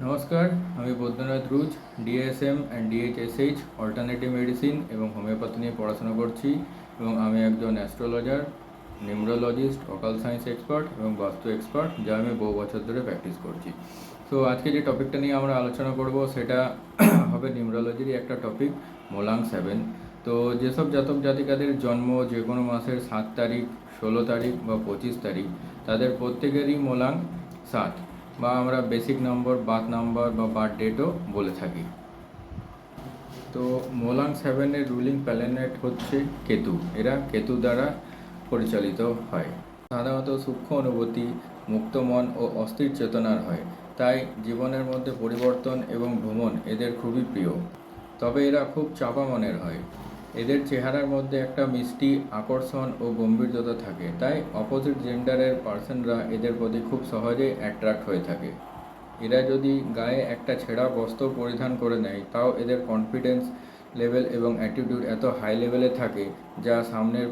নমস্কার, আমি বৈদ্যনাথ রুজ DSM and ডিএইচএসএইচ alternative medicine এবং হোমিওপ্যাথি নিয়ে পড়াশোনা করছি এবং আমি একজন অ্যাস্ট্রোলজার, নিউমরোলজিস্ট, অকাল সায়েন্স এক্সপার্ট এবং বাস্তু এক্সপার্ট, যা আমি বহু বছর ধরে প্র্যাকটিস করছি। তো আজকে যে টপিকটা নিয়ে আমরা আলোচনা করব সেটা হবে নিউমরোলজিরই একটা টপিক, মোলাং 7। তো যেসব জাতক জাতিকাদের জন্ম যে কোনো মাসের 7 তারিখ, 16 তারিখ বা 25 তারিখ, তাদের প্রত্যেকেরই মোলাং 7 বা আমরা বেসিক নম্বর, বার্থ নাম্বার বা বার্থ ডেটও বলে থাকি। তো মোলাং 7-এর রুলিং প্ল্যানেট হচ্ছে কেতু। এরা কেতু দ্বারা পরিচালিত হয়। সাধারণত সূক্ষ্ম অনুভূতি, মুক্ত মন ও অস্থির চেতনার হয়, তাই জীবনের মধ্যে পরিবর্তন এবং ভ্রমণ এদের খুবই প্রিয়। তবে এরা খুব চাপা মনের হয়। এদের চেহারার মধ্যে একটা মিষ্টি আকর্ষণ ও গম্ভীর্যতা থাকে, তাই অপোজিট জেন্ডারের পার্সনরা এদের প্রতি খুব সহজেই অ্যাট্রাক্ট হয়ে থাকে। এরা যদি গায়ে একটা ছেঁড়া বস্ত্র পরিধান করে নেয়, তাও এদের কনফিডেন্স লেভেল এবং অ্যাটিটিউড এত হাই লেভেলে থাকে যা সামনের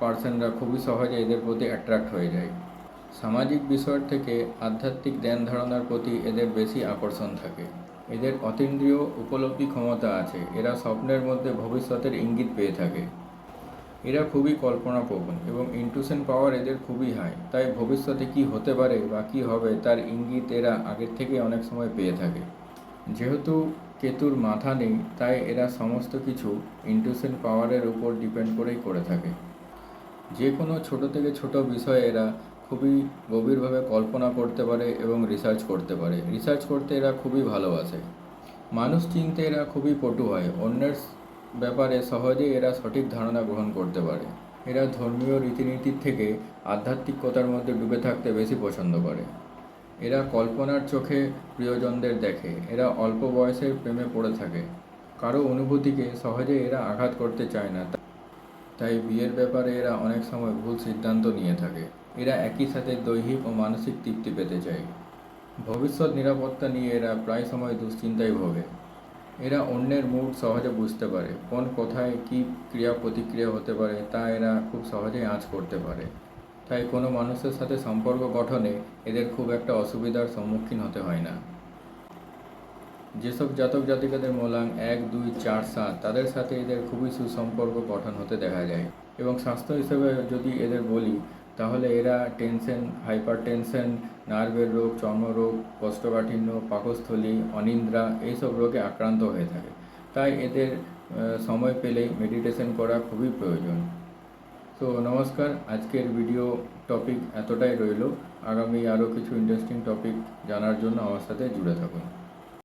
পার্সনরা খুবই সহজে এদের প্রতি অ্যাট্রাক্ট হয়ে যায়। সামাজিক বিষয়ের থেকে আধ্যাত্মিক ধ্যান ধারণার প্রতি এদের বেশি আকর্ষণ থাকে। এদের অতীন্দ্রিয় উপলব্ধি ক্ষমতা আছে। এরা স্বপ্নের মধ্যে ভবিষ্যতের ইঙ্গিত পেয়ে থাকে। এরা খুবই কল্পনাপ্রবণ এবং ইনটুইশন পাওয়ার এদের খুবই হাই, তাই ভবিষ্যতে কি হতে পারে বা কী হবে তার ইঙ্গিত এরা আগের থেকে অনেক সময় পেয়ে থাকে। যেহেতু কেতুর মাথা নেই, তাই এরা সমস্ত কিছু ইনটুইশন পাওয়ারের উপর ডিপেন্ড করেই করে থাকে। যে কোনো ছোট থেকে ছোট বিষয়ে এরা খুবই গভীরভাবে কল্পনা করতে পারে এবং রিসার্চ করতে পারে। রিসার্চ করতে এরা খুবই ভালোবাসে। মানুষ চিনতে এরা খুবই পটু হয়। অন্যের ব্যাপারে সহজেই এরা সঠিক ধারণা গ্রহণ করতে পারে। এরা ধর্মীয় রীতিনীতির থেকে আধ্যাত্মিকতার মধ্যে ডুবে থাকতে বেশি পছন্দ করে। এরা কল্পনার চোখে প্রিয়জনদের দেখে। এরা অল্প বয়সে প্রেমে পড়ে থাকে। কারো অনুভূতিকে সহজে এরা আঘাত করতে চায় না, তাই বিয়ের ব্যাপারে এরা অনেক সময় ভুল সিদ্ধান্ত নিয়ে থাকে। এরা একই সাথে দৈহিক ও মানসিক তৃপ্তি পেতে চায়। ভবিষ্যৎ নিরাপত্তা নিয়ে এরা প্রায় সময় দুশ্চিন্তায় ভোগে। এরা অন্যের মুড সহজে বুঝতে পারে। কোন কথায় কী ক্রিয়া প্রতিক্রিয়া হতে পারে তা এরা খুব সহজেই আঁচ করতে পারে। তাই কোনো মানুষের সাথে সম্পর্ক গঠনে এদের খুব একটা অসুবিধার সম্মুখীন হতে হয় না। যেসব জাতক জাতিকাদের মোলাং 1, 2, 4, 7, তাদের সাথে এদের খুবই সুসম্পর্ক গঠন হতে দেখা যায়। এবং স্বাস্থ্য হিসেবে যদি এদের বলি, তাহলে এরা টেনশন, হাইপার টেনশন, নার্ভের রোগ, চর্মরোগ, কোষ্ঠকাঠিন্য, পাকস্থলী, অনিদ্রা এইসব রোগে আক্রান্ত হয়ে থাকে। তাই এদের সময় পেলেই মেডিটেশন করা খুবই প্রয়োজন। তো নমস্কার, আজকের ভিডিও টপিক এতটাই রইল। আগামী আরও কিছু ইন্টারেস্টিং টপিক জানার জন্য আমার সাথে জুড়ে থাকুন।